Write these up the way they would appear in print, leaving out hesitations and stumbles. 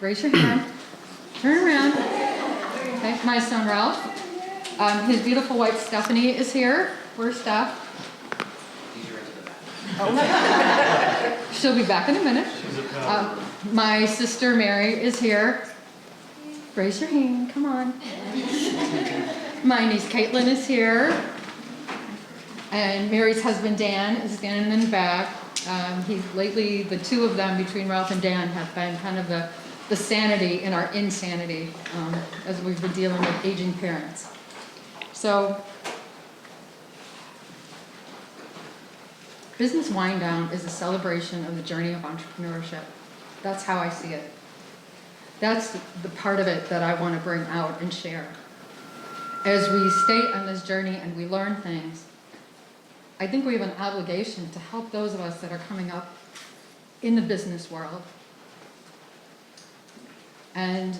Raise your hand. Turn around. Okay, my son Ralph. His beautiful wife Stephanie is here. Where's Steph? Oh. She'll be back in a minute. My sister Mary is here. Raise your hand. Come on. My niece Caitlin is here. And Mary's husband Dan is standing in the back. Lately, the two of them, between Ralph and Dan, have been kind of the sanity in our insanity as we've been dealing with aging parents. So, Business Wine Down is a celebration of the journey of entrepreneurship. That's how I see it. That's the part of it that I want to bring out and share. As we stay on this journey and we learn things, I think we have an obligation to help those of us that are coming up in the business world. And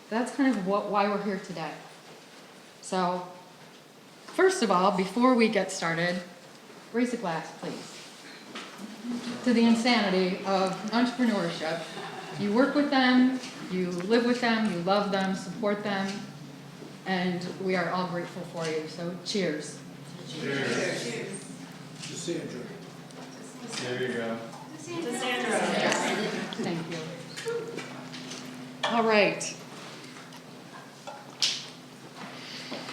that's kind of why we're here today. So, first of all, before we get started, raise a glass, please, to the insanity of entrepreneurship. You work with them, you live with them, you love them, support them, and we are all grateful for you. So, cheers. Cheers. Cheers. To Sandra. There you go. To Sandra. Thank you. All right.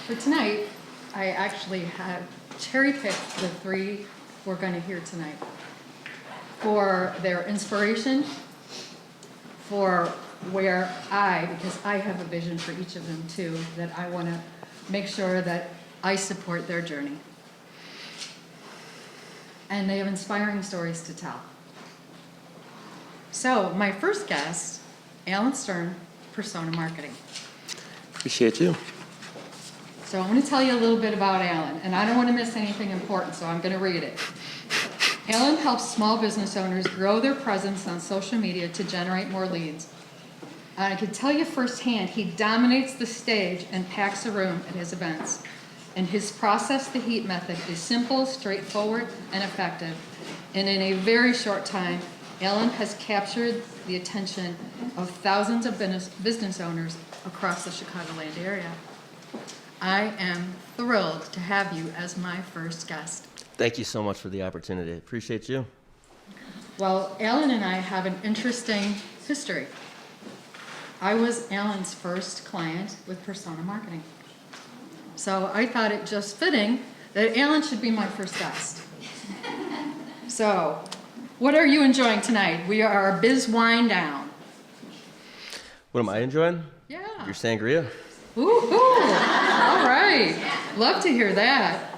For tonight, I actually have cherry-picked the three we're going to hear tonight for their inspiration, for where because I have a vision for each of them too, that I want to make sure that I support their journey. And they have inspiring stories to tell. So, my first guest, Alan Stern, Persona Marketing. Appreciate you. So I'm going to tell you a little bit about Alan, and I don't want to miss anything important, so I'm going to read it. Alan helps small business owners grow their presence on social media to generate more leads. And I can tell you firsthand, he dominates the stage and packs a room at his events. And his process the heat method is simple, straightforward, and effective. And in a very short time, Alan has captured the attention of thousands of business owners across the Chicagoland area. I am thrilled to have you as my first guest. Thank you so much for the opportunity. Appreciate you. Well, Alan and I have an interesting history. I was Alan's first client with Persona Marketing. So I thought it just fitting that Alan should be my first guest. So, what are you enjoying tonight? We are Biz Wine Down. What am I enjoying? Yeah. Your sangria. Ooh, all right. Love to hear that.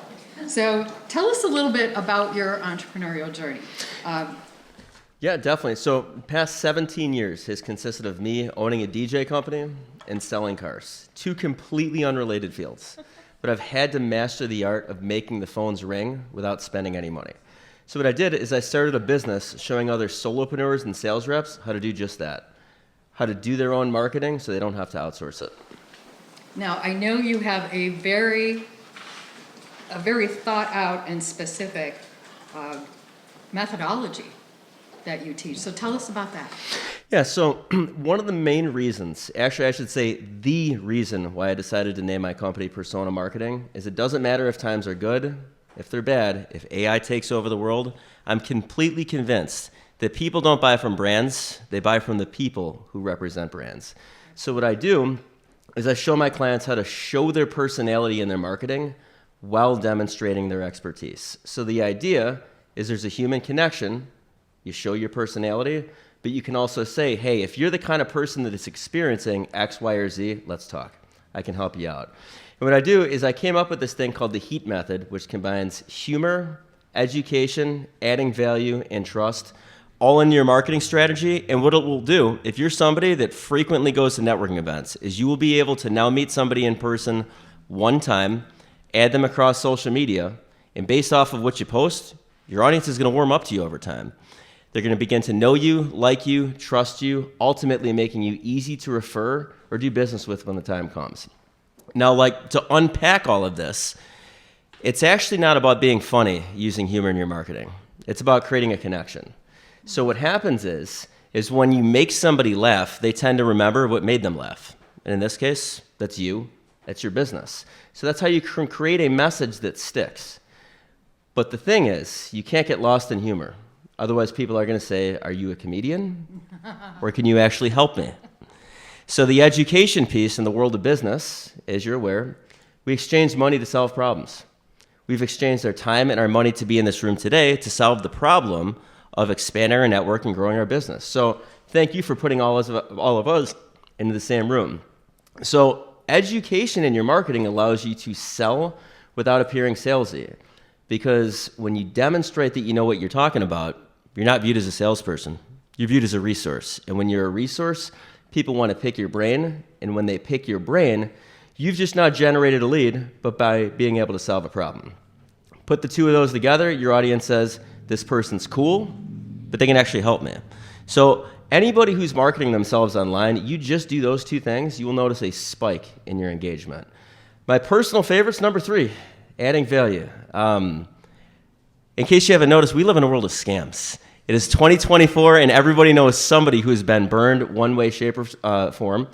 So tell us a little bit about your entrepreneurial journey. Yeah, definitely. So past 17 years has consisted of me owning a DJ company and selling cars. Two completely unrelated fields. But I've had to master the art of making the phones ring without spending any money. So what I did is I started a business showing other solopreneurs and sales reps how to do just that. How to do their own marketing so they don't have to outsource it. Now, I know you have a very thought out and specific methodology that you teach. So tell us about that. Yeah, so one of the main reasons, actually I should say the reason why I decided to name my company Persona Marketing is it doesn't matter if times are good, if they're bad, if AI takes over the world, I'm completely convinced that people don't buy from brands, they buy from the people who represent brands. So what I do is I show my clients how to show their personality in their marketing while demonstrating their expertise. So the idea is there's a human connection, you show your personality, but you can also say, hey, if you're the kind of person that is experiencing X, Y, or Z, let's talk. I can help you out. And what I do is I came up with this thing called the HEAT method, which combines humor, education, adding value, and trust, all in your marketing strategy. And what it will do, if you're somebody that frequently goes to networking events, is you will be able to now meet somebody in person one time, add them across social media, And based off of what you post, your audience is going to warm up to you over time. They're going to begin to know you, like you, trust you, ultimately making you easy to refer or do business with when the time comes. Now, like, to unpack all of this, it's actually not about being funny using humor in your marketing. It's about creating a connection. So what happens is when you make somebody laugh, they tend to remember what made them laugh. And in this case, that's you, that's your business. So that's how you can create a message that sticks. But the thing is, you can't get lost in humor. Otherwise, people are going to say, are you a comedian? Or can you actually help me? So the education piece in the world of business, as you're aware, we exchange money to solve problems. We've exchanged our time and our money to be in this room today to solve the problem of expanding our network and growing our business. So thank you for putting all of us into the same room. So education in your marketing allows you to sell without appearing salesy. Because when you demonstrate that you know what you're talking about, you're not viewed as a salesperson. You're viewed as a resource. And when you're a resource, people want to pick your brain. And when they pick your brain, you've just not generated a lead, but by being able to solve a problem. Put the two of those together, your audience says, this person's cool, but they can actually help me. So anybody who's marketing themselves online, you just do those two things, you will notice a spike in your engagement. My personal favorite's number 3, adding value. In case you haven't noticed, we live in a world of scams. It is 2024, and everybody knows somebody who has been burned one way, shape, or form.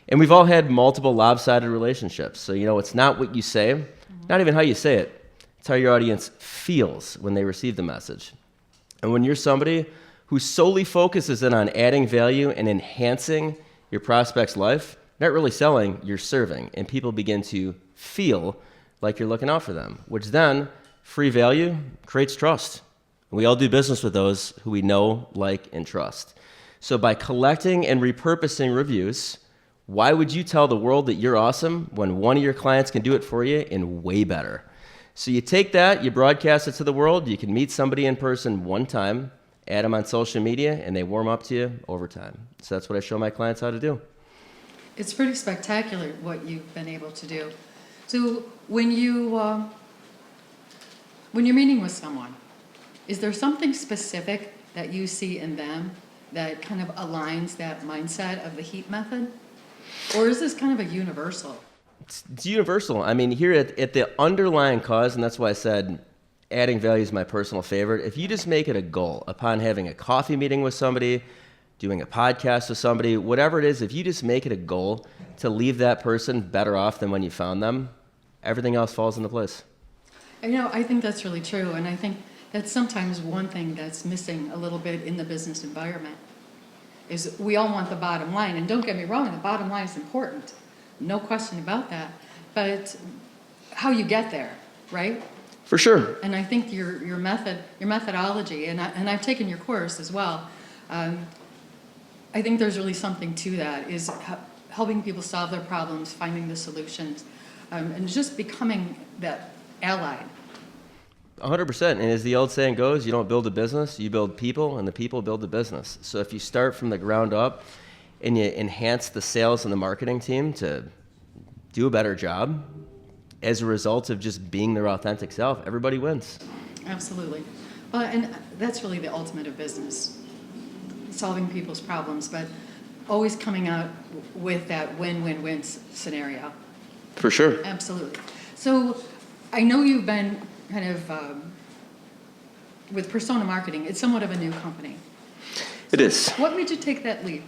And we've all had multiple lopsided relationships. So, it's not what you say, not even how you say it. It's how your audience feels when they receive the message. And when you're somebody who solely focuses in on adding value and enhancing your prospect's life, not really selling, you're serving. And people begin to feel like you're looking out for them, which then, free value, creates trust. We all do business with those who we know, like, and trust. So by collecting and repurposing reviews, why would you tell the world that you're awesome when one of your clients can do it for you and way better? So you take that, you broadcast it to the world, you can meet somebody in person one time, add them on social media, and they warm up to you over time. So that's what I show my clients how to do. It's pretty spectacular what you've been able to do. So when you're meeting with someone, is there something specific that you see in them that kind of aligns that mindset of the heat method? Or is this kind of a universal? It's universal. I mean, here at the underlying cause, and that's why I said adding value is my personal favorite. If you just make it a goal upon having a coffee meeting with somebody, doing a podcast with somebody, whatever it is, if you just make it a goal to leave that person better off than when you found them, everything else falls into place. I think that's really true, and I think that's sometimes one thing that's missing a little bit in the business environment, is we all want the bottom line, and don't get me wrong, the bottom line is important, no question about that, but how you get there, right? For sure. And I think your methodology, and I've taken your course as well, I think there's really something to that, is helping people solve their problems, finding the solutions, and just becoming that ally. 100%. And as the old saying goes, you don't build a business, you build people, and the people build the business. So if you start from the ground up and you enhance the sales and the marketing team to do a better job as a result of just being their authentic self, everybody wins. Absolutely. Well, and that's really the ultimate of business, solving people's problems, but always coming out with that win-win-win scenario. For sure. Absolutely. So I know you've been kind of, with Persona Marketing, it's somewhat of a new company. It is. What made you take that leap?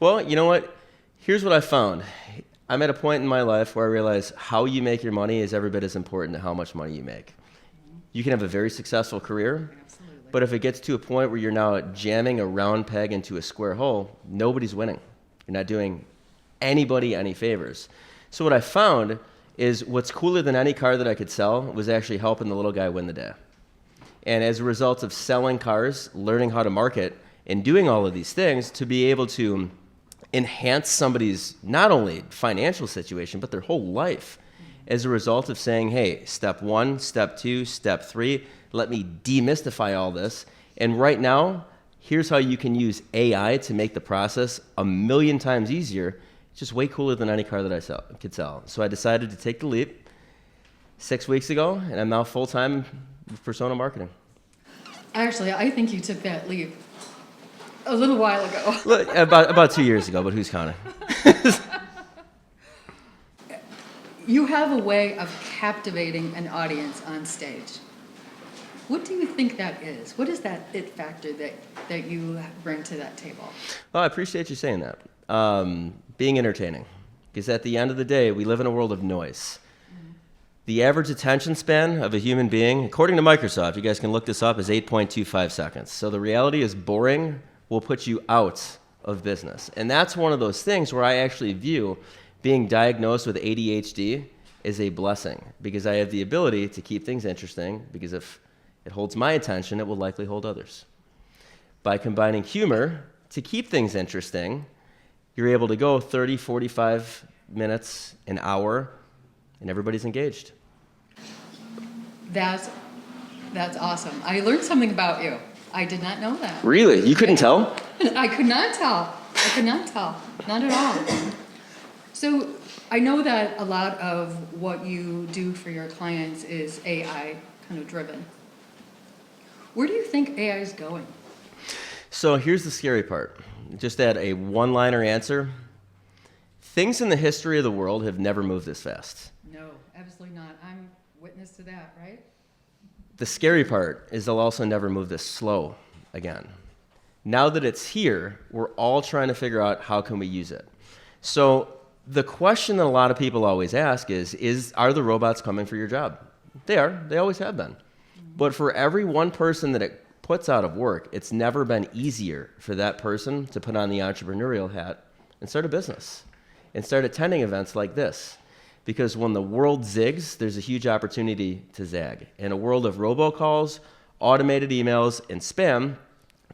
Well, you know what? Here's what I found. I'm at a point in my life where I realize how you make your money is every bit as important to how much money you make. You can have a very successful career, Absolutely. but if it gets to a point where you're now jamming a round peg into a square hole, nobody's winning. You're not doing anybody any favors. So what I found is what's cooler than any car that I could sell was actually helping the little guy win the day. And as a result of selling cars, learning how to market, and doing all of these things to be able to enhance somebody's not only financial situation, but their whole life as a result of saying, hey, step 1, step 2, step 3, let me demystify all this. And right now, here's how you can use AI to make the process 1,000,000 times easier. It's just way cooler than any car that I could sell. So I decided to take the leap, 6 weeks ago, and I'm now full-time with persona marketing. Actually, I think you took that leap a little while ago. Look, about 2 years ago, but who's counting? You have a way of captivating an audience on stage. What do you think that is? What is that it factor that you bring to that table? Well, I appreciate you saying that. Being entertaining. Because at the end of the day, we live in a world of noise. The average attention span of a human being, according to Microsoft, you guys can look this up, is 8.25 seconds. So the reality is boring will put you out of business. And that's one of those things where I actually view being diagnosed with ADHD is a blessing, because I have the ability to keep things interesting, because if it holds my attention, it will likely hold others. By combining humor to keep things interesting, you're able to go 30, 45 minutes, an hour, and everybody's engaged. That's awesome. I learned something about you. I did not know that. Really? You couldn't tell? I could not tell. Not at all. So I know that a lot of what you do for your clients is AI kind of driven. Where do you think AI is going? So here's the scary part. Just add a one-liner answer. Things in the history of the world have never moved this fast. No, absolutely not. I'm witness to that, right? The scary part is they'll also never move this slow again. Now that it's here, we're all trying to figure out how can we use it. So the question that a lot of people always ask is are the robots coming for your job? They are. They always have been. But for every one person that it puts out of work, it's never been easier for that person to put on the entrepreneurial hat and start a business and start attending events like this. Because when the world zigs, there's a huge opportunity to zag. In a world of robocalls, automated emails, and spam,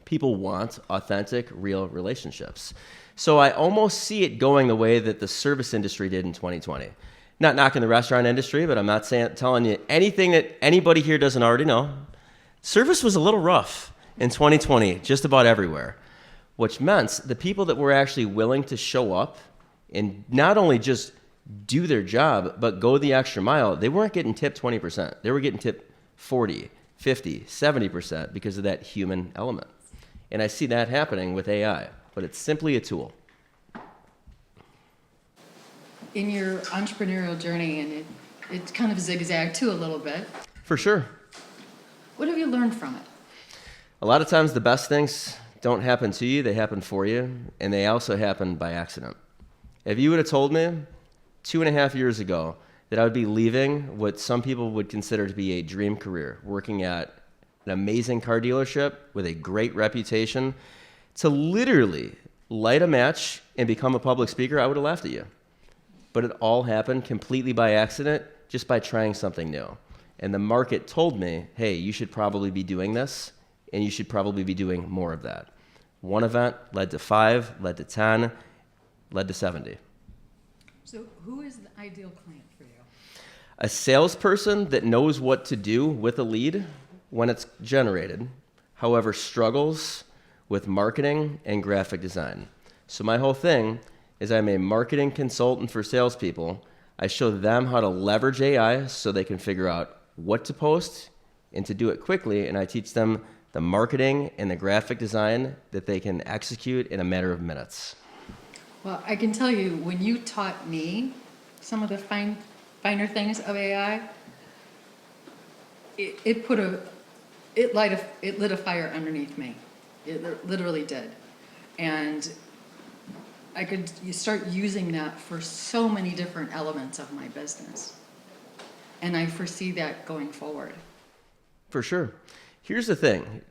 people want authentic, real relationships. So I almost see it going the way that the service industry did in 2020. Not knocking the restaurant industry, but I'm not telling you anything that anybody here doesn't already know. Service was a little rough in 2020, just about everywhere, which meant the people that were actually willing to show up and not only just do their job, but go the extra mile, they weren't getting tipped 20%. They were getting tipped 40, 50, 70% because of that human element. And I see that happening with AI, but it's simply a tool. In your entrepreneurial journey, and it kind of zigzagged too a little bit. For sure. What have you learned from it? A lot of times the best things don't happen to you, they happen for you, and they also happen by accident. If you would have told me 2.5 years ago that I would be leaving what some people would consider to be a dream career, working at an amazing car dealership with a great reputation, to literally light a match and become a public speaker, I would have laughed at you. But it all happened completely by accident, just by trying something new. And the market told me, hey, you should probably be doing this, and you should probably be doing more of that. One event led to 5, led to 10, led to 70. So who is the ideal client for you? A salesperson that knows what to do with a lead when it's generated, however, struggles with marketing and graphic design. So my whole thing is I'm a marketing consultant for salespeople. I show them how to leverage AI so they can figure out what to post and to do it quickly, and I teach them the marketing and the graphic design that they can execute in a matter of minutes. Well, I can tell you, when you taught me some of the finer things of AI, it lit a fire underneath me. It literally did. And you start using that for so many different elements of my business. And I foresee that going forward. For sure. Here's the thing.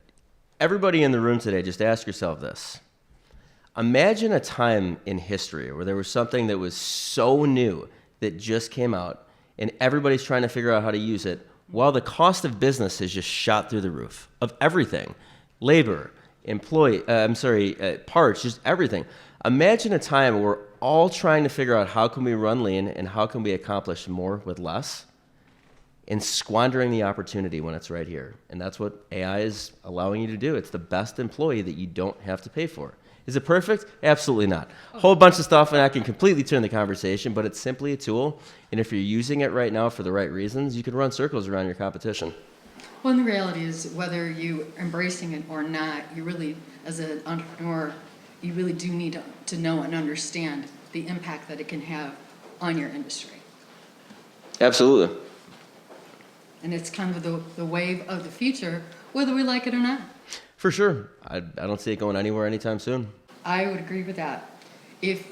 Everybody in the room today, just ask yourself this. Imagine a time in history where there was something that was so new that just came out and everybody's trying to figure out how to use it while the cost of business has just shot through the roof of everything. Labor, parts, just everything. Imagine a time where we're all trying to figure out how can we run lean and how can we accomplish more with less. and squandering the opportunity when it's right here. And that's what AI is allowing you to do. It's the best employee that you don't have to pay for. Is it perfect? Absolutely not. A whole bunch of stuff, and I can completely turn the conversation, but it's simply a tool. And if you're using it right now for the right reasons, you can run circles around your competition. Well, and the reality is, whether you embracing it or not, you really, as an entrepreneur, you really do need to know and understand the impact that it can have on your industry. Absolutely. And it's kind of the wave of the future, whether we like it or not. For sure. I don't see it going anywhere anytime soon. I would agree with that. If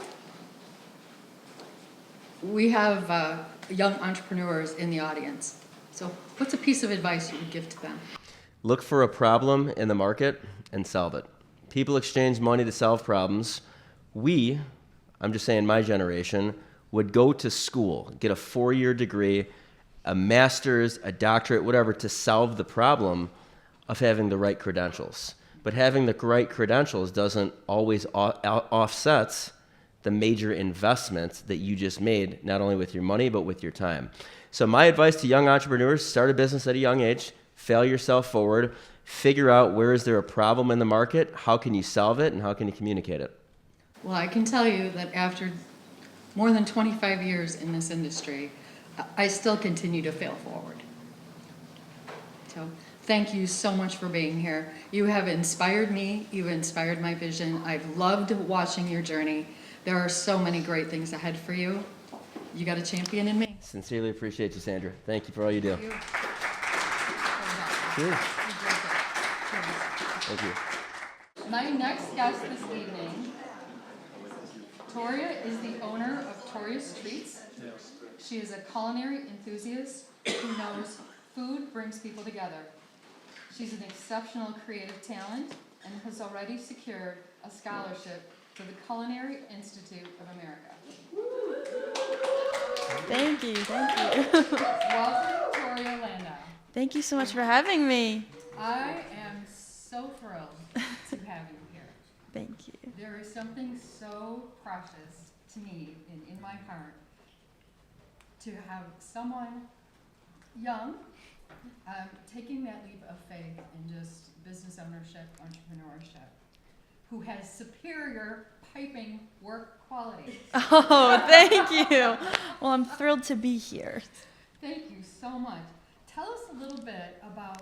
we have young entrepreneurs in the audience, so what's a piece of advice you would give to them? Look for a problem in the market and solve it. People exchange money to solve problems. I'm just saying my generation, would go to school, get a 4-year degree, a master's, a doctorate, whatever, to solve the problem of having the right credentials. But having the right credentials doesn't always offsets the major investments that you just made, not only with your money, but with your time. So my advice to young entrepreneurs, start a business at a young age, fail yourself forward, figure out where is there a problem in the market, how can you solve it, and how can you communicate it. Well, I can tell you that after more than 25 years in this industry, I still continue to fail forward. So thank you so much for being here. You have inspired me. You've inspired my vision. I've loved watching your journey. There are so many great things ahead for you. You got a champion in me. Sincerely appreciate you, Sandra. Thank you for all you do. Thank you. Cheers. Thank you. My next guest this evening, Toria is the owner of Toria's Treats. She is a culinary enthusiast who knows food brings people together. She's an exceptional creative talent and has already secured a scholarship to the Culinary Institute of America. Thank you. Welcome, Toria Landau. Thank you so much for having me. I am so thrilled to have you here. Thank you. There is something so precious to me in my heart to have someone young taking that leap of faith in just business ownership, entrepreneurship, who has superior piping work quality. Oh, thank you. Well, I'm thrilled to be here. Thank you so much. Tell us a little bit about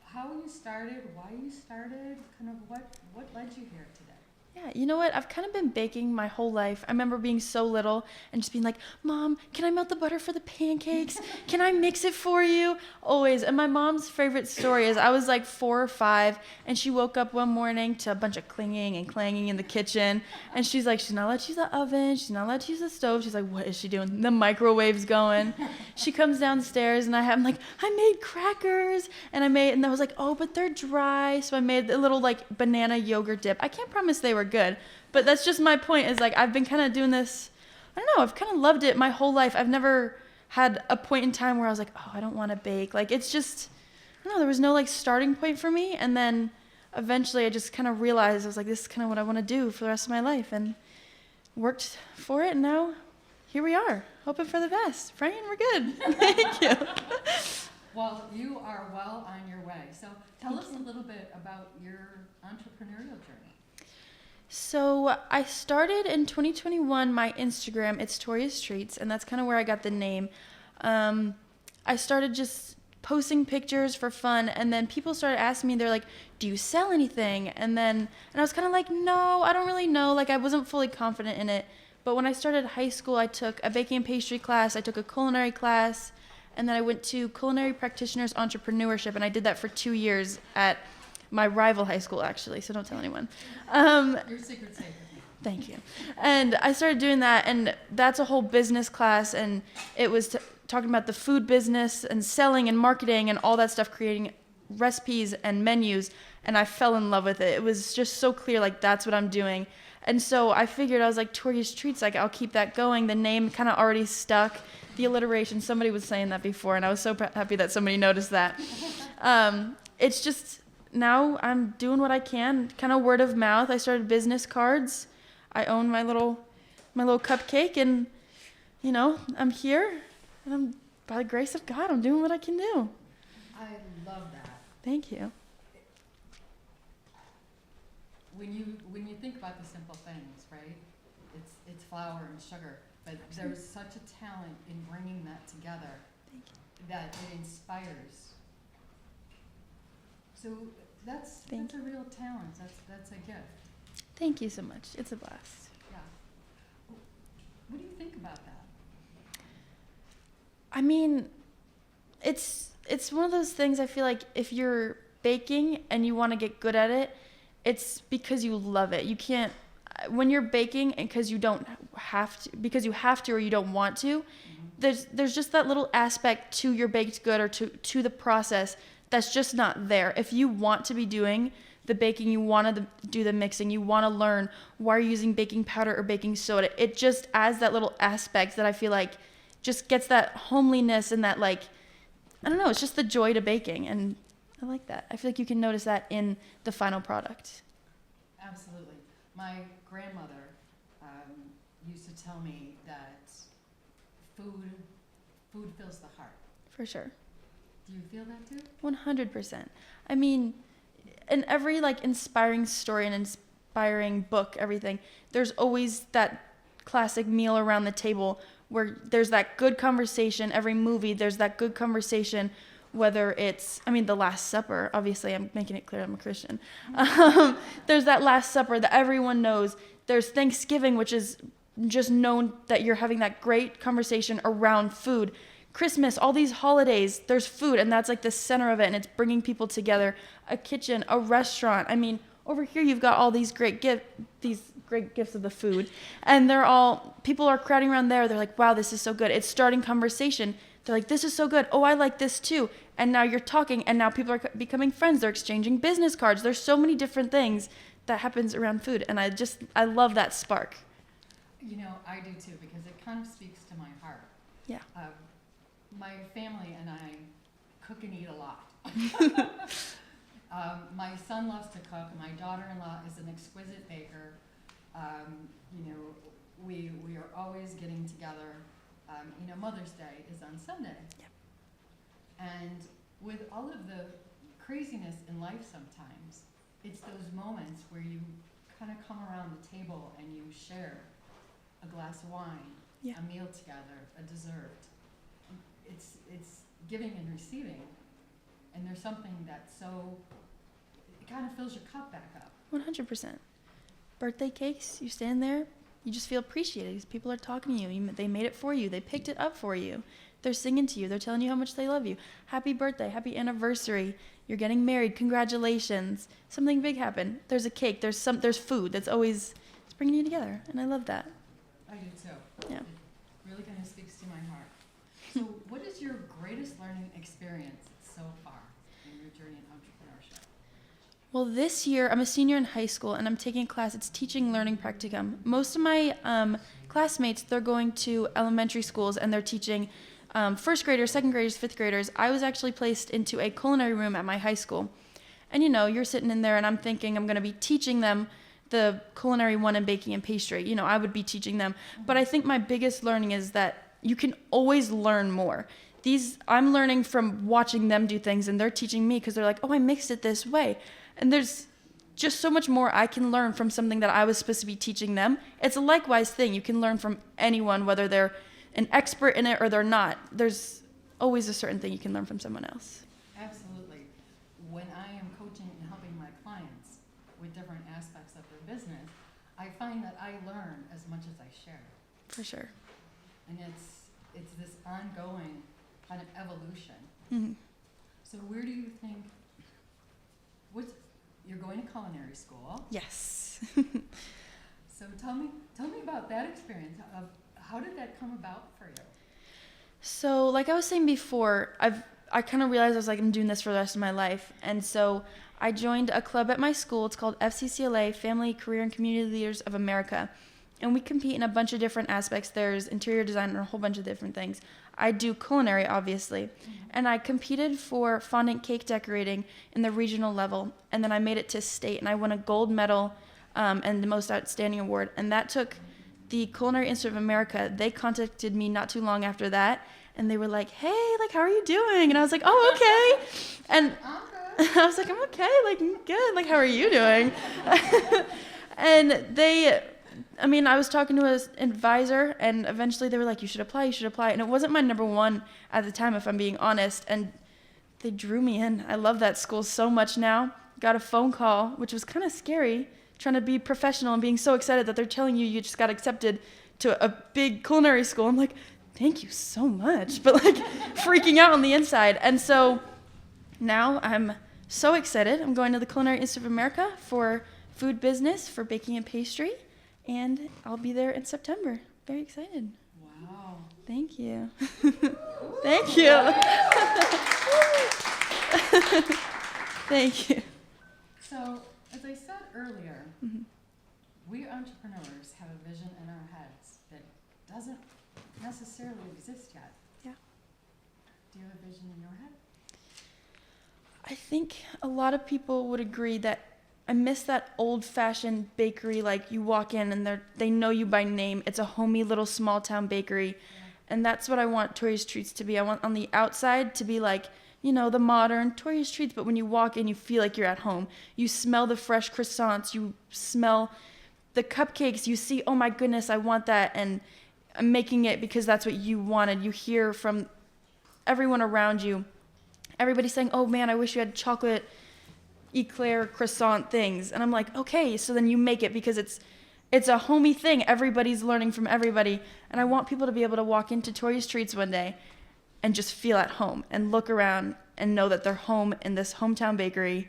how you started, why you started, kind of what led you here today. Yeah, you know what? I've kind of been baking my whole life. I remember being so little and just being like, Mom, can I melt the butter for the pancakes? Can I mix it for you? Always. And my mom's favorite story is I was like 4 or 5, and she woke up one morning to a bunch of clinging and clanging in the kitchen. And she's like, she's not allowed to use the oven. She's not allowed to use the stove. She's like, what is she doing? The microwave's going. She comes downstairs, and I'm like, I made crackers. And I was like, oh, but they're dry. So I made a little like banana yogurt dip. I can't promise they were good, but that's just my point, is like I've been kind of doing this, I don't know, I've kind of loved it my whole life. I've never had a point in time where I was like, oh, I don't want to bake. Like, it's just, I don't know, there was no like starting point for me. And then eventually I just kind of realized, I was like, this is kind of what I want to do for the rest of my life, and worked for it. And now here we are, hoping for the best. Praying we're good. Thank you. Well, you are well on your way. So tell us a little bit about your entrepreneurial journey. So I started in 2021, my Instagram, it's Toria's Treats, and that's kind of where I got the name. I started just posting pictures for fun, and then people started asking me, they're like, do you sell anything? And I was kind of like, no, I don't really know. Like, I wasn't fully confident in it. But when I started high school, I took a baking and pastry class, I took a culinary class, and then I went to Culinary Practitioners Entrepreneurship, and I did that for 2 years at my rival high school, actually, so don't tell anyone. Your secret's safe with me. Thank you. And I started doing that, and that's a whole business class, and it was talking about the food business and selling and marketing and all that stuff, creating recipes and menus, and I fell in love with it. It was just so clear, like, that's what I'm doing. And so I figured, I was like, Toria's Treats, like, I'll keep that going. The name kind of already stuck. The alliteration, somebody was saying that before, and I was so happy that somebody noticed that. It's just, now I'm doing what I can, kind of word of mouth. I started business cards. I own my little cupcake, and, you know, I'm here, and I'm by the grace of God, I'm doing what I can do. I love that. Thank you. When you think about the simple things, right? It's flour and sugar, but there's such a talent in bringing that together that it inspires. So that's a real talent. That's a gift. Thank you so much. It's a blast. Yeah. What do you think about that? I mean, it's one of those things. I feel like if you're baking and you want to get good at it, it's because you love it. You can't, when you're baking and because you have to or you don't want to, there's just that little aspect to your baked good or to the process that's just not there. If you want to be doing the baking, you want to do the mixing, you want to learn why you're using baking powder or baking soda, it just adds that little aspect that I feel like just gets that homeliness and that, like, I don't know, it's just the joy to baking, and I like that. I feel like you can notice that in the final product. Absolutely. My grandmother used to tell me that food fills the heart. For sure. Do you feel that too? 100%. I mean, in every like inspiring story and inspiring book, everything, there's always that classic meal around the table where there's that good conversation. Every movie, there's that good conversation, whether it's, I mean, the Last Supper, obviously I'm making it clear I'm a Christian. There's that Last Supper that everyone knows. There's Thanksgiving, which is just known that you're having that great conversation around food. Christmas, all these holidays, there's food, and that's like the center of it, and it's bringing people together. A kitchen, a restaurant. I mean, over here you've got all these great gifts of the food, and people are crowding around there. They're like, wow, this is so good. It's starting conversation. They're like, this is so good. Oh, I like this too. And now you're talking, and now people are becoming friends. They're exchanging business cards. There's so many different things that happens around food, and I love that spark. You know, I do too, because it kind of speaks to my heart. Yeah. My family and I cook and eat a lot. My son loves to cook. My daughter-in-law is an exquisite baker. You know, we are always getting together. You know, Mother's Day is on Sunday. Yep. And with all of the craziness in life sometimes, it's those moments where you kind of come around the table and you share a glass of wine, Yeah. a meal together, a dessert. It's giving and receiving, and there's something that's so, it kind of fills your cup back up. 100%. Birthday cakes, you stand there, you just feel appreciated because people are talking to you. They made it for you. They picked it up for you. They're singing to you. They're telling you how much they love you. Happy birthday, happy anniversary. You're getting married. Congratulations. Something big happened. There's a cake. There's food that's always, it's bringing you together, and I love that. I do too. Yeah. It really kind of speaks to my heart. So what is your greatest learning experience so far in your journey in entrepreneurship? Well, this year, I'm a senior in high school, and I'm taking a class. It's teaching learning practicum. Most of my classmates, they're going to elementary schools, and they're teaching first graders, second graders, fifth graders. I was actually placed into a culinary room at my high school. And, you know, you're sitting in there, and I'm thinking I'm going to be teaching them the culinary one in baking and pastry. You know, I would be teaching them. But I think my biggest learning is that you can always learn more. I'm learning from watching them do things, and they're teaching me because they're like, oh, I mixed it this way. And there's just so much more I can learn from something that I was supposed to be teaching them. It's a likewise thing. You can learn from anyone, whether they're an expert in it or they're not. There's always a certain thing you can learn from someone else. Absolutely. When I am coaching and helping my clients with different aspects of their business, I find that I learn as much as I share. For sure. And it's this ongoing kind of evolution. Mm-hmm. So where do you think, you're going to culinary school. Yes. So tell me about that experience. How did that come about for you? So like I was saying before, I kind of realized I was like, I'm doing this for the rest of my life. And so I joined a club at my school. It's called FCCLA, Family, Career, and Community Leaders of America. And we compete in a bunch of different aspects. There's interior design and a whole bunch of different things. I do culinary, obviously. And I competed for fondant cake decorating in the regional level. And then I made it to state, and I won a gold medal and the most outstanding award. And that took the Culinary Institute of America. They contacted me not too long after that. And they were like, hey, like, how are you doing? And I was like, oh, okay. And I was like, I'm okay, like, I'm good. Like, how are you doing? And I was talking to an advisor, and eventually they were like, you should apply. And it wasn't my number one at the time, if I'm being honest. And they drew me in. I love that school so much now. Got a phone call, which was kind of scary, trying to be professional and being so excited that they're telling you just got accepted to a big culinary school. I'm like, thank you so much. But like freaking out on the inside. And so now I'm so excited. I'm going to the Culinary Institute of America for food business, for baking and pastry. And I'll be there in September. Very excited. Wow. Thank you. Thank you. Thank you. So, as I said earlier, we entrepreneurs have a vision in our heads that doesn't necessarily exist yet. Yeah. Do you have a vision in your head? I think a lot of people would agree that I miss that old-fashioned bakery, like you walk in and they know you by name. It's a homey little small-town bakery. Yeah. And that's what I want Tori's Treats to be. I want on the outside to be like, the modern Tori's Treats, but when you walk in, you feel like you're at home. You smell the fresh croissants. You smell the cupcakes. You see, oh my goodness, I want that. And I'm making it because that's what you wanted. You hear from everyone around you. Everybody saying, oh man, I wish you had chocolate eclair croissant things. And I'm like, okay, so then you make it because it's a homey thing. Everybody's learning from everybody. And I want people to be able to walk into Tori's Treats one day and just feel at home and look around and know that they're home in this hometown bakery.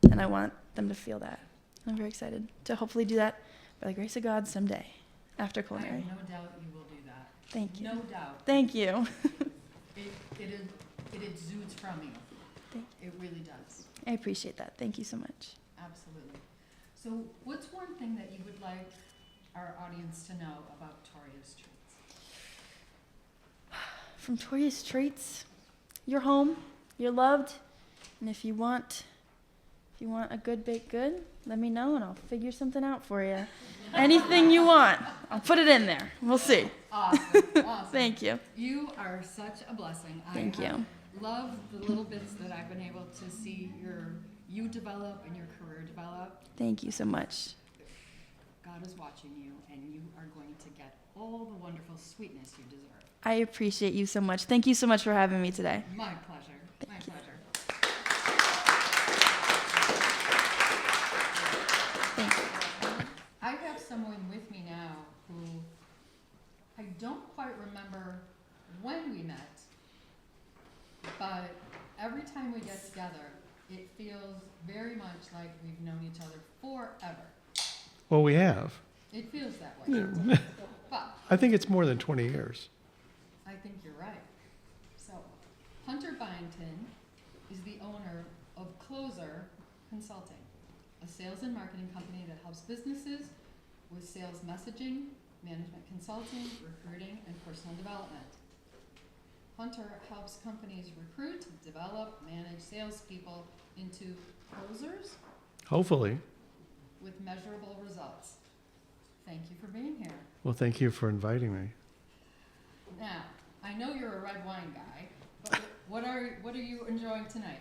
And I want them to feel that. I'm very excited to hopefully do that by the grace of God someday after I culinary. have no doubt you will do that. Thank you. No doubt. Thank you. It exudes from you. Thank It really does. I appreciate that. Thank you so much. Absolutely. So what's one thing that you would like our audience to know about Tori's Treats? From Tori's Treats, you're home, you're loved, and if you want a good baked good, let me know and I'll figure something out for you. Anything you want, I'll put it in there. We'll see. Awesome. Awesome. Thank you. You are such a blessing. Thank you. Love the little bits that I've been able to see you develop and your career develop. Thank you so much. God is watching you, and you are going to get all the wonderful sweetness you deserve. I appreciate you so much. Thank you so much for having me today. My pleasure. My pleasure. Thank you. I have someone with me now who I don't quite remember when we met, but every time we get together, it feels very much like we've known each other forever. Well, we have. It feels that way. Yeah. But I think it's more than 20 years. I think you're right. So, Hunter Byington is the owner of Closer Consulting, a sales and marketing company that helps businesses with sales messaging, management consulting, recruiting, and personal development. Hunter helps companies recruit, develop, manage salespeople into closers Hopefully. with measurable results. Thank you for being here. Well, thank you for inviting me. Now, I know you're a red wine guy, but what are you enjoying tonight?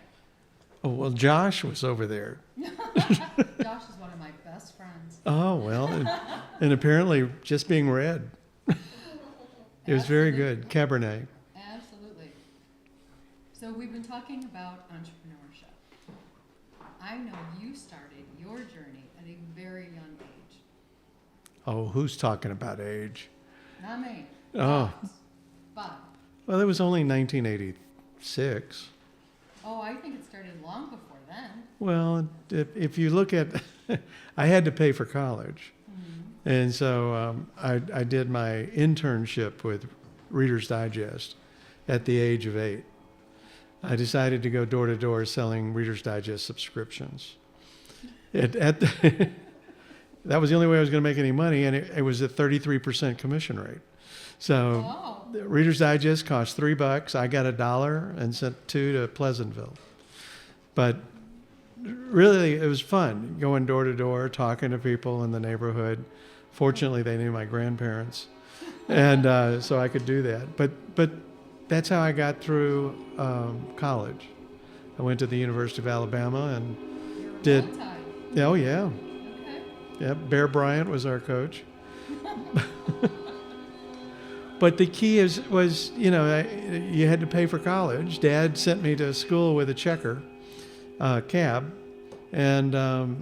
Oh, well, Josh was over there. Josh is one of my best friends. Oh, well, and apparently just being red. It was very good. Cabernet. Absolutely. So we've been talking about entrepreneurship. I know you started your journey at a very young age. Oh, who's talking about age? Not me. Oh. But, Well, it was only 1986. oh, I think it started long before then. Well, if you look at, I had to pay for college. Mm-hmm. And so I did my internship with Reader's Digest at the age of 8. I decided to go door to door selling Reader's Digest subscriptions. That was the only way I was going to make any money, and it was a 33% commission rate. So Oh, Reader's Digest cost $3. I got $1 and sent 2 to Pleasantville. But really, it was fun going door to door, talking to people in the neighborhood. Fortunately, they knew my grandparents, and so I could do that. But that's how I got through college. I went to the University of Alabama and You're a did. multi. Oh yeah, Okay. yeah. Bear Bryant was our coach. But the key was you had to pay for college. Dad sent me to school with a checker cab, and Your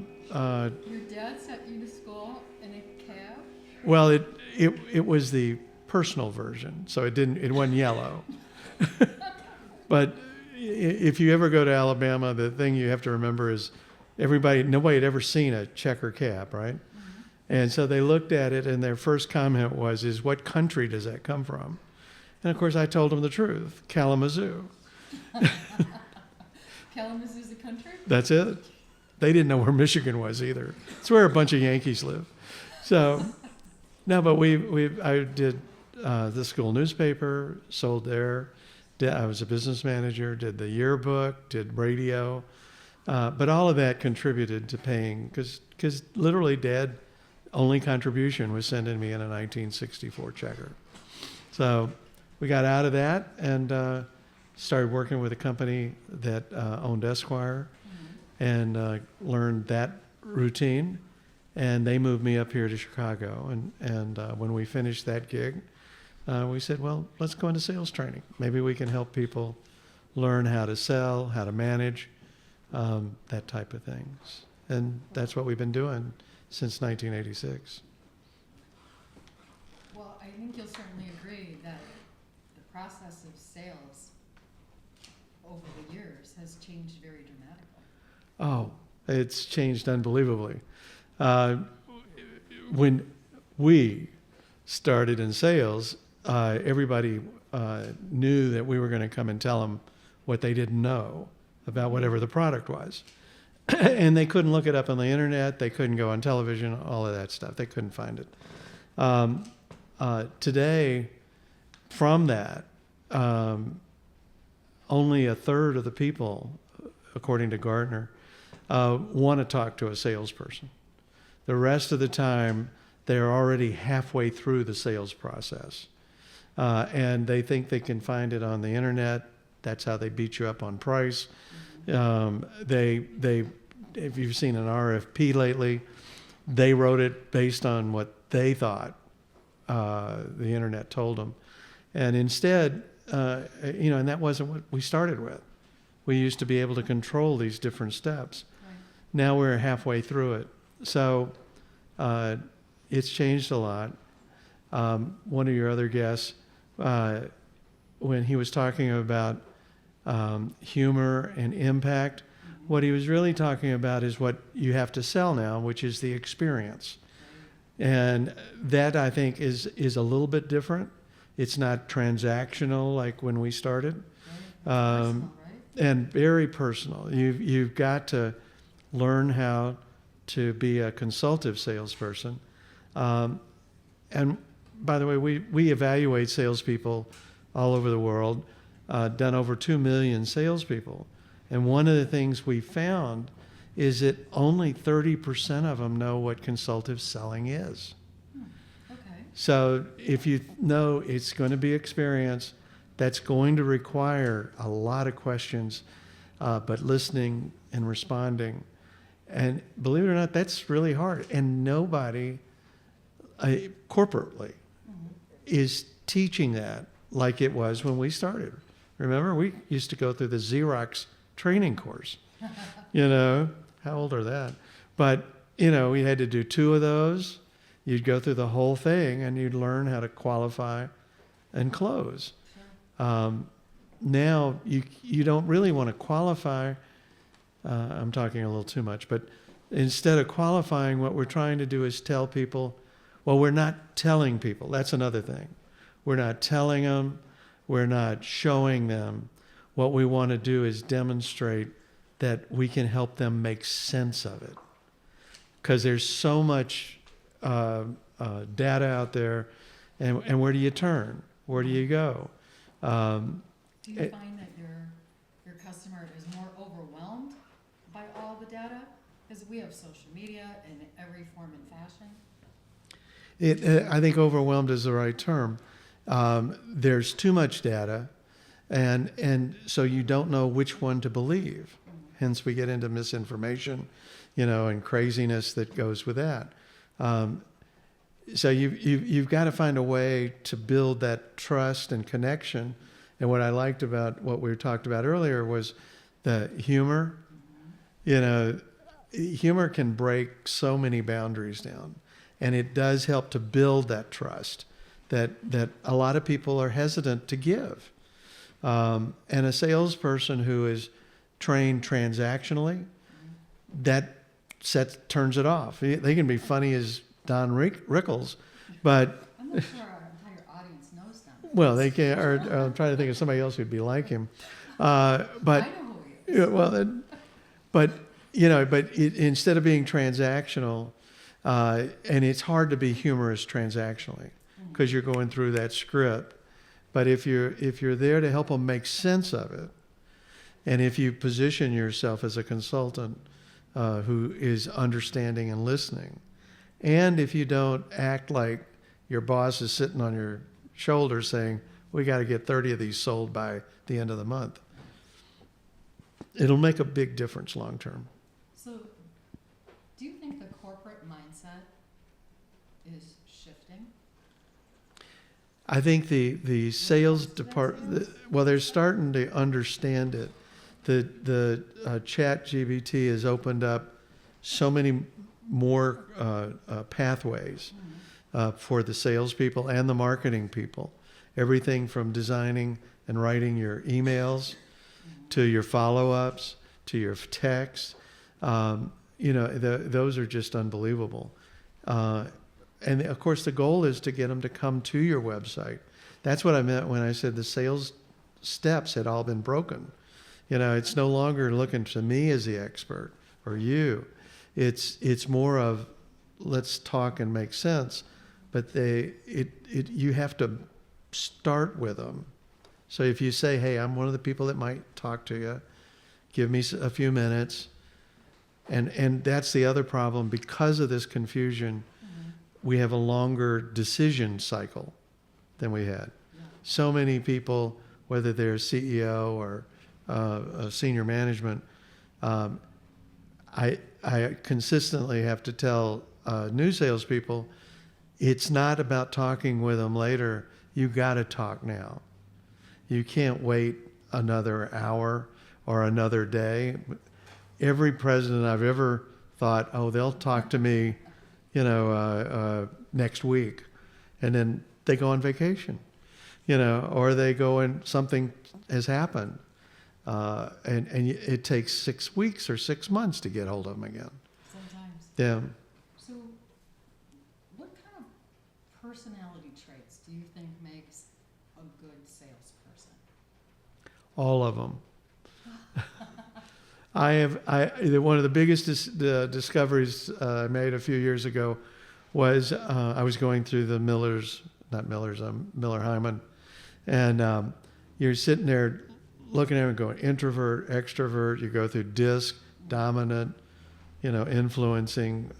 dad sent you to school in a cab? well, it was the personal version, so it wasn't yellow. But if you ever go to Alabama, the thing you have to remember is nobody had ever seen a checker cab, right? Mm-hmm. And so they looked at it, and their first comment was, what country does that come from? And of course, I told them the truth, Kalamazoo. Kalamazoo's a country? That's it. They didn't know where Michigan was either. It's where a bunch of Yankees live. So, no, but I did the school newspaper, sold there. I was a business manager, did the yearbook, did radio. But all of that contributed to paying, because literally Dad only contribution was sending me in a 1964 checker. So we got out of that and started working with a company that owned Esquire, and learned that routine. And they moved me up here to Chicago. And when we finished that gig, we said, well, let's go into sales training. Maybe we can help people learn how to sell, how to manage, that type of things. And that's what we've been doing since 1986. Well, I think you'll certainly agree that the process of sales over the years has changed very dramatically. Oh, it's changed unbelievably. When we started in sales, everybody knew that we were going to come and tell them what they didn't know about whatever the product was. And they couldn't look it up on the internet. They couldn't go on television, all of that stuff. They couldn't find it. Today, from that, only a third of the people, according to Gartner, want to talk to a salesperson. The rest of the time, they're already halfway through the sales process. And they think they can find it on the internet. That's how they beat you up on price. If you've seen an RFP lately, they wrote it based on what they thought the internet told them. And instead, and that wasn't what we started with. We used to be able to control these different steps. Right. Now we're halfway through it. So it's changed a lot. One of your other guests, when he was talking about humor and impact, what he was really talking about is what you have to sell now, which is the experience. And that, I think, is a little bit different. It's not transactional like when we started. Personal, right? And very personal. You've got to learn how to be a consultative salesperson. And by the way, we evaluate salespeople all over the world, done over 2 million salespeople. And one of the things we found is that only 30% of them know what consultative selling is. Okay. So if you know it's going to be experience, that's going to require a lot of questions, but listening and responding. And believe it or not, that's really hard. And nobody corporately is teaching that like it was when we started. Remember, we used to go through the Xerox training course. How old are that? But, we had to do 2 of those. You'd go through the whole thing and you'd learn how to qualify and close. Sure. Now, you don't really want to qualify. I'm talking a little too much, but instead of qualifying, what we're trying to do is tell people, well, we're not telling people. That's another thing. We're not telling them. We're not showing them. What we want to do is demonstrate that we can help them make sense of it. Because there's so much data out there, and where do you turn? Where do you go? Do you find that your customer is more overwhelmed by all the data? Because we have social media in every form and fashion. I think overwhelmed is the right term. There's too much data. And so you don't know which one to believe. Hence we get into misinformation, and craziness that goes with that. So you've got to find a way to build that trust and connection. And what I liked about what we talked about earlier was the humor. Humor can break so many boundaries down, and it does help to build that trust that a lot of people are hesitant to give. And a salesperson who is trained transactionally, that turns it off. They can be funny as Don Rickles, but I'm not sure our entire audience knows them. well, they can. Or I'm trying to think of somebody else who'd be like him. But I know who he is. yeah, well, but instead of being transactional, and it's hard to be humorous transactionally because you're going through that script. But if you're there to help them make sense of it, and if you position yourself as a consultant who is understanding and listening, and if you don't act like your boss is sitting on your shoulder saying, "We got to get 30 of these sold by the end of the month," it'll make a big difference long term. So, do you think the corporate mindset is shifting? I think the sales department, well, they're starting to understand it. The chat GBT has opened up so many more pathways for the salespeople and the marketing people. Everything from designing and writing your emails to your follow-ups to your texts. Those are just unbelievable. And of course, the goal is to get them to come to your website. That's what I meant when I said the sales steps had all been broken. It's no longer looking to me as the expert or you. It's more of let's talk and make sense. But you have to start with them. So if you say, "Hey, I'm one of the people that might talk to you. Give me a few minutes," and that's the other problem because of this confusion. We have a longer decision cycle than we had. Yeah. So many people, whether they're CEO or senior management, I consistently have to tell new salespeople, it's not about talking with them later. You got to talk now. You can't wait another hour or another day. Every president I've ever thought, oh, they'll talk to me next week, and then they go on vacation, or they go and something has happened, and it takes 6 weeks or 6 months to get hold of them again. Sometimes. Yeah. So, what kind of personality traits do you think makes a good salesperson? All of them. One of the biggest discoveries I made a few years ago was I was going through the Miller Hyman, and you're sitting there looking at them going introvert, extrovert. You go through DISC, dominant, influencing,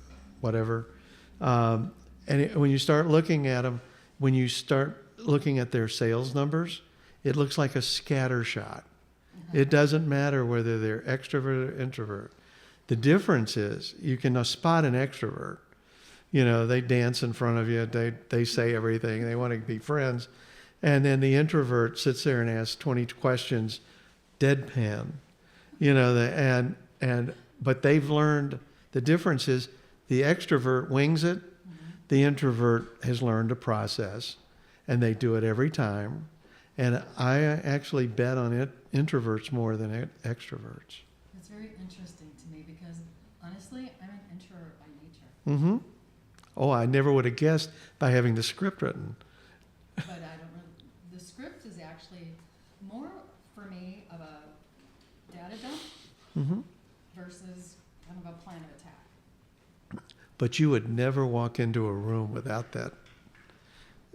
whatever. When you start looking at them, when you start looking at their sales numbers, it looks like a scatter shot. It doesn't matter whether they're extrovert or introvert. The difference is you can spot an extrovert. They dance in front of you. They say everything. They want to be friends. And then the introvert sits there and asks 20 questions, deadpan. But they've learned the difference is the extrovert wings it. The introvert has learned to process, and they do it every time. And I actually bet on introverts more than extroverts. It's very interesting to me because, honestly, I'm an introvert by nature. Mm-hmm. Oh, I never would have guessed by having the script written. But I don't really, the script is actually more, for me, of a data dump versus kind of a plan of attack. But you would never walk into a room without that.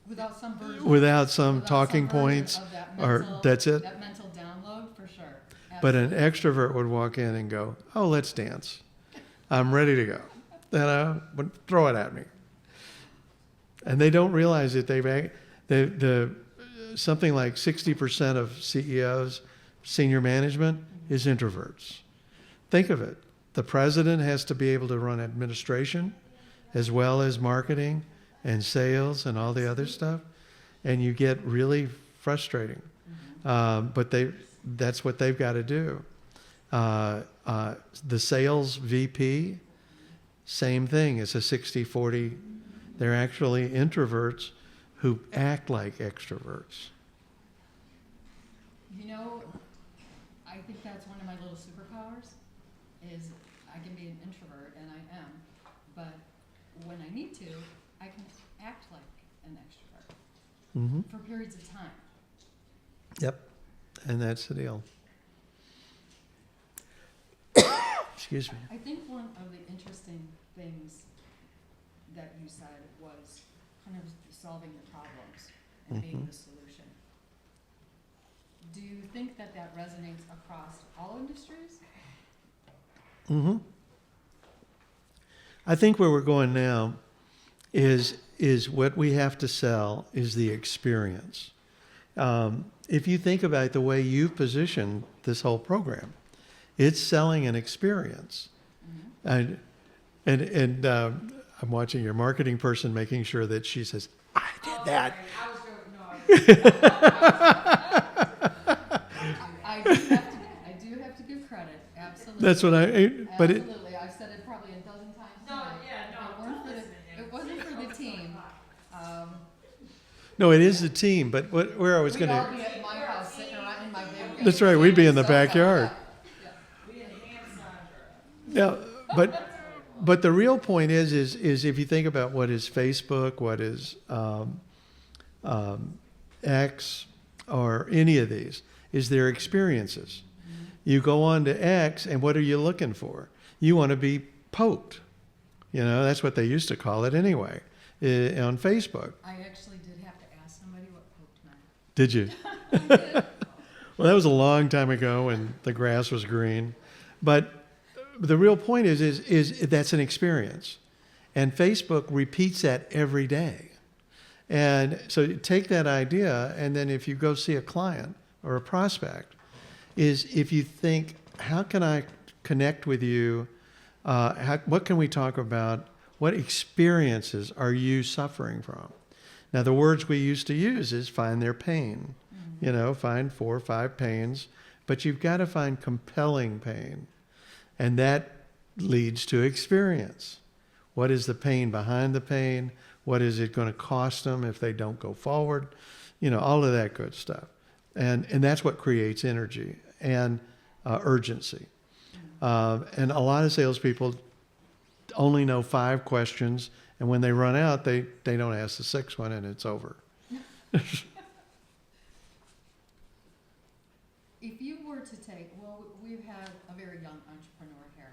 Without some version. Without some talking version points, of that or mental, that's it. That mental download, for sure. But an Absolutely. extrovert would walk in and go, "Oh, let's dance. I'm ready to go." But throw it at me. And they don't realize that the something like 60% of CEOs, senior management, is introverts. Think of it. The president has to be able to run administration as well as marketing and sales and all the other stuff, and you get really frustrating. But that's what they've got to do. The sales VP, same thing. It's a 60-40. They're actually introverts who act like extroverts. You know, I think that's one of my little superpowers, is I can be an introvert, and I am, but when I need to, I can act like an extrovert for periods of time. Yep, and that's the deal. Excuse me. I think one of the interesting things that you said was kind of solving the problems and being the solution. Do you think that that resonates across all industries? I think where we're going now is what we have to sell is the experience. If you think about the way you've positioned this whole program, it's selling an experience. And I'm watching your marketing person making sure that she says, I did that. I do have to give credit, absolutely. That's what but it, Absolutely, I've said it probably a dozen times tonight. It wasn't for the team. no, it is the team, but where I was We'd going all to, be at my house sitting around in my big. that's right, we'd be in the So, backyard. yeah. Yeah, but the real point is if you think about what is Facebook, what is X, or any of these, is their experiences. You go on to X, and what are you looking for? You want to be poked. You know, that's what they used to call it anyway, on Facebook. I actually did have to ask somebody what poked meant. Did you? Well, that was a long time ago when the grass was green. But the real point is that's an experience. And Facebook repeats that every day. And so you take that idea, and then if you go see a client or a prospect, is if you think, how can I connect with you? What can we talk about? What experiences are you suffering from? Now, the words we used to use is find their pain. You know, find 4 or 5 pains, but you've got to find compelling pain. And that leads to experience. What is the pain behind the pain? What is it going to cost them if they don't go forward? You know, all of that good stuff. And that's what creates energy and urgency. And a lot of salespeople only know 5 questions, and when they run out, they don't ask the 6th one, and it's over. If you were to take, well, we've had a very young entrepreneur here.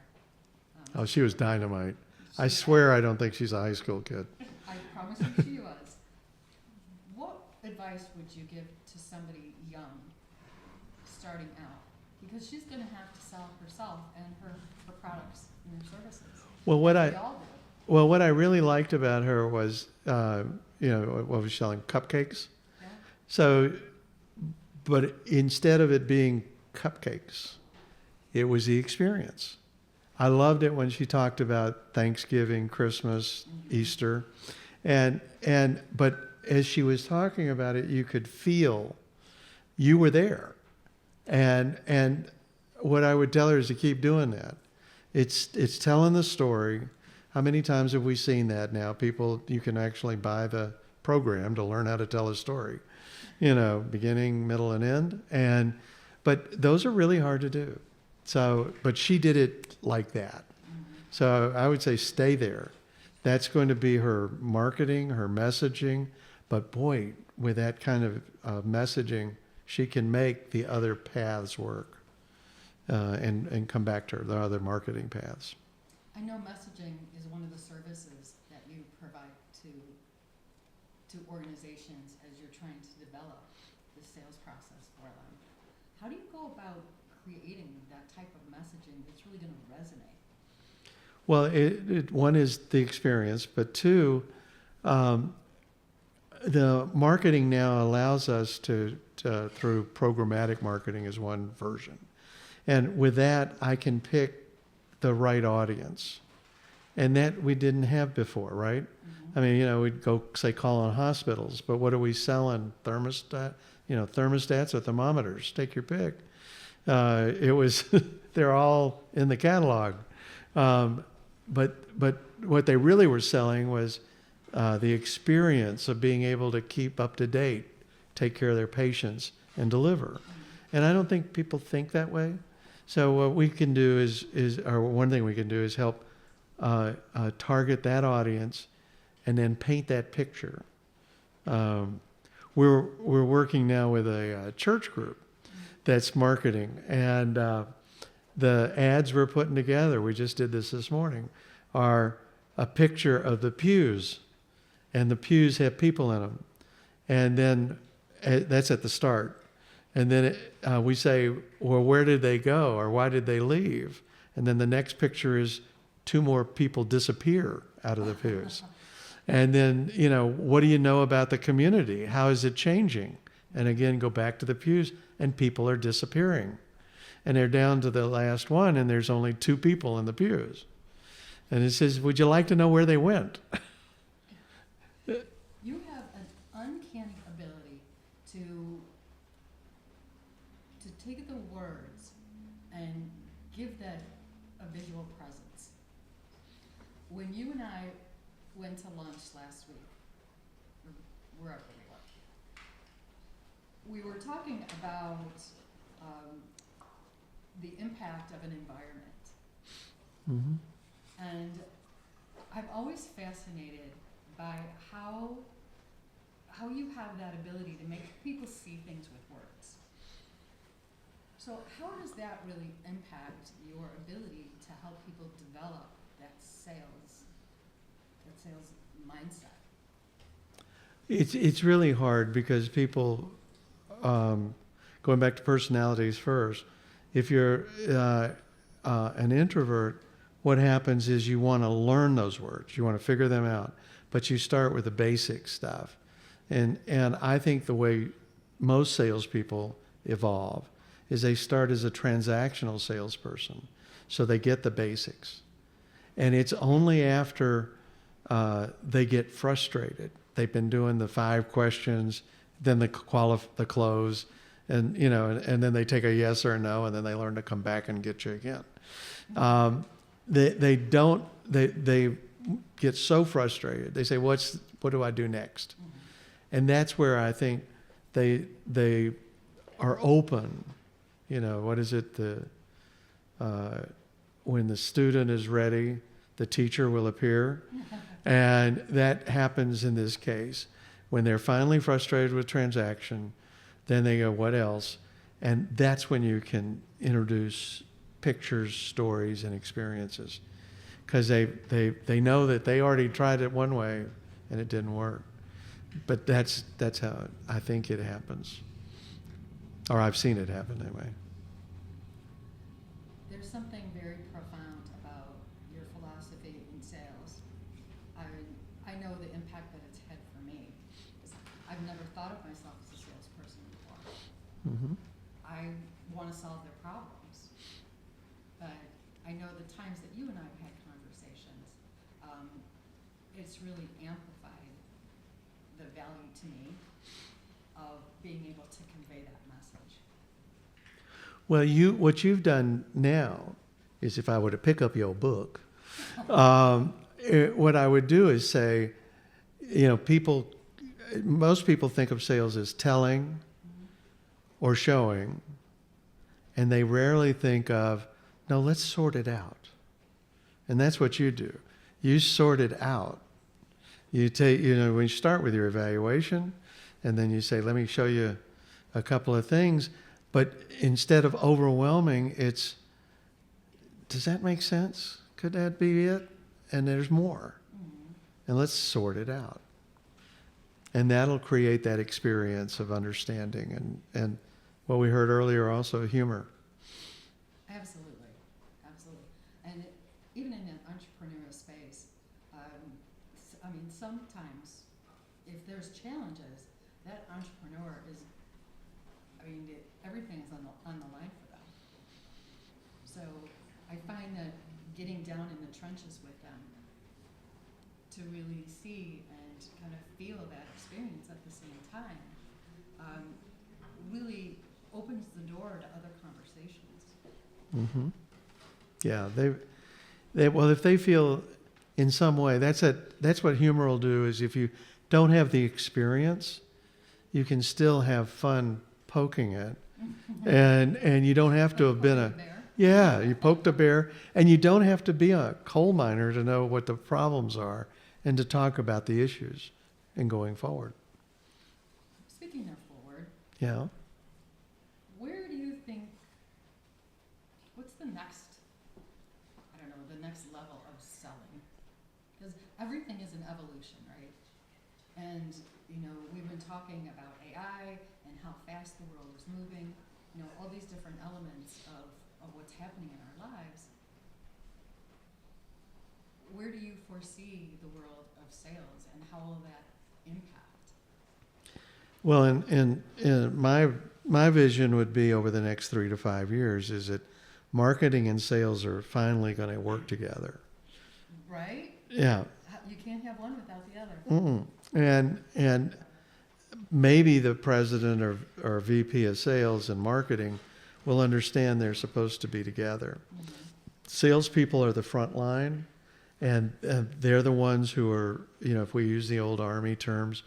Oh, she was dynamite. I swear I don't think she's a high school kid. I promise you she was. What advice would you give to somebody young starting out? Because she's going to have to sell herself and her products and her services. Well, We all do. what I really liked about her was, what was she selling? Cupcakes. Yeah? So, but instead of it being cupcakes, it was the experience. I loved it when she talked about Thanksgiving, Christmas, Easter, but as she was talking about it, you could feel you were there, and what I would tell her is to keep doing that. It's telling the story. How many times have we seen that now? People, you can actually buy the program to learn how to tell a story, beginning, middle, and end. But those are really hard to do. So, but she did it like that. So I would say stay there. That's going to be her marketing, her messaging. But boy, with that kind of messaging, she can make the other paths work and come back to the other marketing paths. I know messaging is one of the services that you provide to organizations as you're trying to develop the sales process for them. How do you go about creating that type of messaging that's really going to resonate? Well, one is the experience, but 2, the marketing now allows us to through programmatic marketing is one version. And with that, I can pick the right audience. And that we didn't have before, right? I mean, we'd go, say, call on hospitals, but what are we selling? Thermostats or thermometers, take your pick. It was, they're all in the catalog. But what they really were selling was the experience of being able to keep up to date, take care of their patients, and deliver. And I don't think people think that way. So what we can do or one thing we can do is help target that audience and then paint that picture. We're working now with a church group that's marketing, and the ads we're putting together, we just did this morning, are a picture of the pews, and the pews have people in them. And then that's at the start. And then we say, well, where did they go, or why did they leave? And then the next picture is 2 more people disappear out of the pews. And then, what do you know about the community? How is it changing? And again, go back to the pews, and people are disappearing. And they're down to the last one, and there's only 2 people in the pews. And it says, would you like to know where they went? You have an uncanny ability to take the words and give that a visual presence. When you and I went to lunch last week, or wherever we were talking about the impact of an environment. Mm-hmm. And I'm always fascinated by how you have that ability to make people see things with words. So how does that really impact your ability to help people develop that sales mindset? It's really hard because people, going back to personalities first, if you're an introvert, what happens is you want to learn those words. You want to figure them out. But you start with the basic stuff. And I think the way most salespeople evolve is they start as a transactional salesperson. So they get the basics. And it's only after they get frustrated. They've been doing the 5 questions, then the close, and and then they take a yes or a no, and then they learn to come back and get you again. They get so frustrated. They say, what do I do next? Mm-hmm. And that's where I think they are open. What is it? When the student is ready, the teacher will appear. And that happens in this case. When they're finally frustrated with transaction, then they go, what else? And that's when you can introduce pictures, stories, and experiences. Because they know that they already tried it one way and it didn't work. But that's how I think it happens. Or I've seen it happen anyway. There's something very profound about your philosophy in sales. I know the impact that it's had for me. I've never thought of myself as a salesperson before. Mm-hmm. I want to solve their problems. But I know the times that you and I have had conversations, it's really amplified the value to me of being able to convey that message. Well, what you've done now is, if I were to pick up your book, what I would do is say, most people think of sales as telling or showing, and they rarely think of, no, let's sort it out. And that's what you do. You sort it out. You take, when you start with your evaluation, and then you say, let me show you a couple of things. But instead of overwhelming, it's, does that make sense? Could that be it? And there's more. Mm-hmm. And let's sort it out. And that'll create that experience of understanding and what we heard earlier also, humor. Absolutely. And even in an entrepreneurial space, sometimes if there's challenges, that entrepreneur is, I mean, everything is on the line for them. So I find that getting down in the trenches with them to really see and kind of feel that experience at the same time really opens the door to other conversations. Mm-hmm. Yeah, well, if they feel in some way, that's what humor will do, is if you don't have the experience, you can still have fun poking it. And you don't have to have been you poked a bear, and you don't have to be a coal miner to know what the problems are and to talk about the issues and going forward. Speaking of forward, Yeah. where do you think, what's the next, I don't know, the next level of selling? Because everything is an evolution, right? And, you know, we've been talking about AI and how fast the world is moving, you know, all these different elements of what's happening in our lives. Where do you foresee the world of sales, and how will that impact? Well, and my vision would be over the next 3 to 5 years is that marketing and sales are finally going to work together. Right? Yeah. You can't have one without the other. And maybe the president or VP of sales and marketing will understand they're supposed to be together. Mm-hmm. Salespeople are the front line, and they're the ones who are, you know, if we use the old Army terms,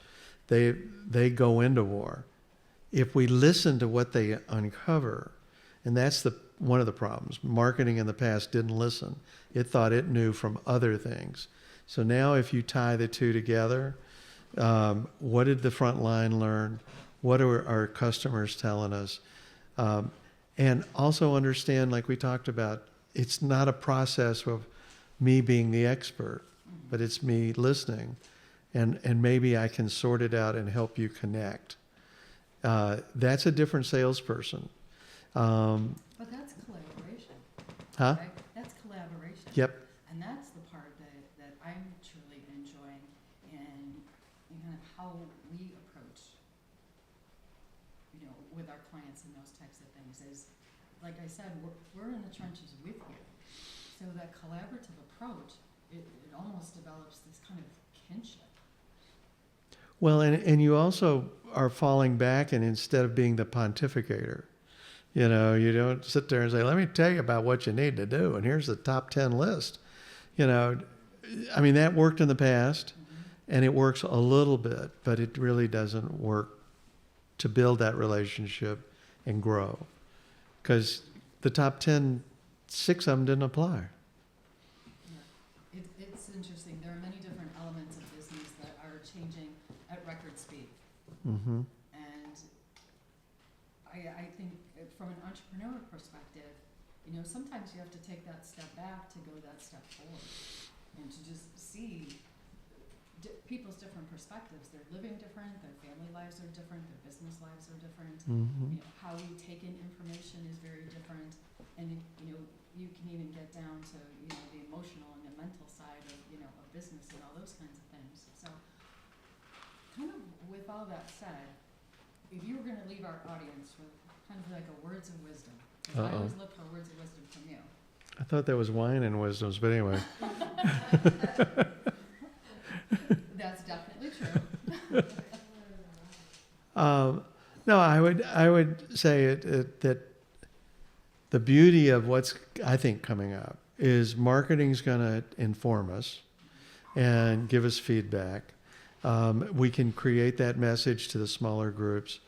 they go into war. If we listen to what they uncover, and that's one of the problems. Marketing in the past didn't listen. It thought it knew from other things. So now if you tie the two together, what did the front line learn? What are our customers telling us? And also understand, like we talked about, it's not a process of me being the expert, but it's me listening. And maybe I can sort it out and help you connect. That's a different salesperson. But that's collaboration. Huh? Right? That's collaboration. Yep. And that's the part that I'm truly enjoying in kind of how we approach, you know, with our clients and those types of things is, like I said, we're in the trenches with you. So that collaborative approach, it almost develops this kind of kinship. Well, and you also are falling back, and instead of being the pontificator, you know, you don't sit there and say, let me tell you about what you need to do, and here's the top 10 list. You know, I mean, that worked in the past, and it works a little bit, but it really doesn't work to build that relationship and grow. Because the top 10, 6 of them didn't apply. Yeah. It's interesting. There are many different elements of business that are changing at record speed. Mm-hmm. And I think from an entrepreneur perspective, you know, sometimes you have to take that step back to go that step forward and to just see people's different perspectives. They're living different, their family lives are different, their business lives are different. Mm-hmm. You know, how we take in information is very different. And, you know, you can even get down to, you know, the emotional and the mental side of, you know, of business and all those kinds of things. So kind of with all that said, if you were going to leave our audience with kind of like a words of wisdom, because I always look for words of wisdom from you. I thought that was wine and wisdoms, but anyway. That's definitely true. No, I would say that the beauty of what's, I think, coming up is marketing's going to inform us and give us feedback. We can create that message to the smaller groups.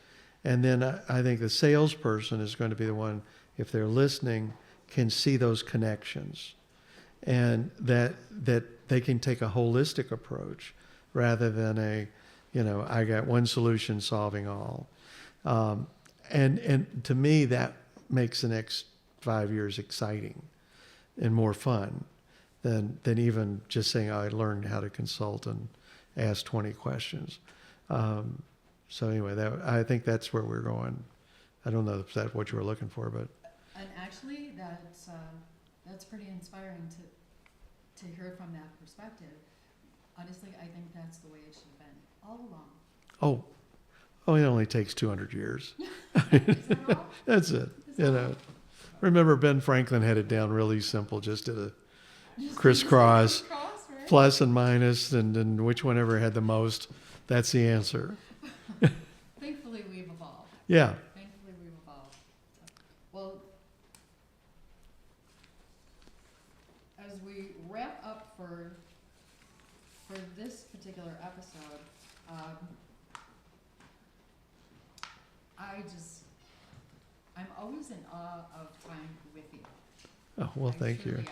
And then I think the salesperson is going to be the one, if they're listening, can see those connections. And that they can take a holistic approach rather than I got one solution solving all. And to me, that makes the next 5 years exciting and more fun than even just saying, I learned how to consult and ask 20 questions. So anyway, I think that's where we're going. I don't know if that's what you were looking for, but. And actually, that's pretty inspiring to hear from that perspective. Honestly, I think that's the way it should have been all along. Oh, it only takes 200 years. Is that all? That's it. Is You that know, all? remember Ben Franklin had it down really simple. Just did a Just crisscross, crisscross, right? plus and minus, and then which one ever had the most. That's the answer. Thankfully, we've evolved. Yeah. Thankfully, we've evolved. Well, as we wrap up for this particular episode, I'm always in awe of time with you. Oh, well, I thank you. truly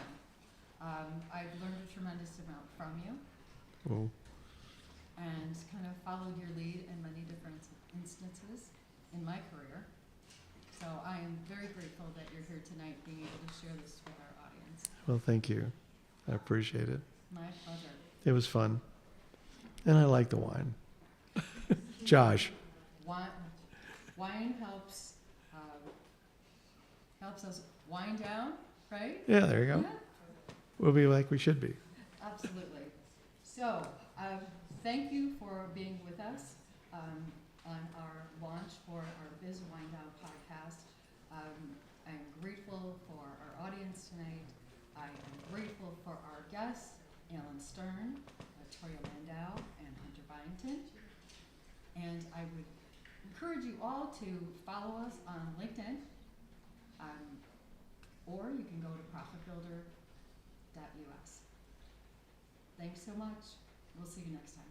am. I've learned a tremendous amount from you Well, and kind of followed your lead in many different instances in my career. So I am very grateful that you're here tonight being able to share this with our audience. well, thank you. I appreciate it. My pleasure. It was fun. And I like the wine. Josh. Wine helps us wind down, right? Yeah, there you go. Yeah, We'll be like we should be. absolutely. So, thank you for being with us on our launch for our Biz Wine Down podcast. I'm grateful for our audience tonight. I am grateful for our guests, Alan Stern, Toya Landau, and Hunter Byington. And I would encourage you all to follow us on LinkedIn, or you can go to profitbuilder.us. Thanks so much. We'll see you next time.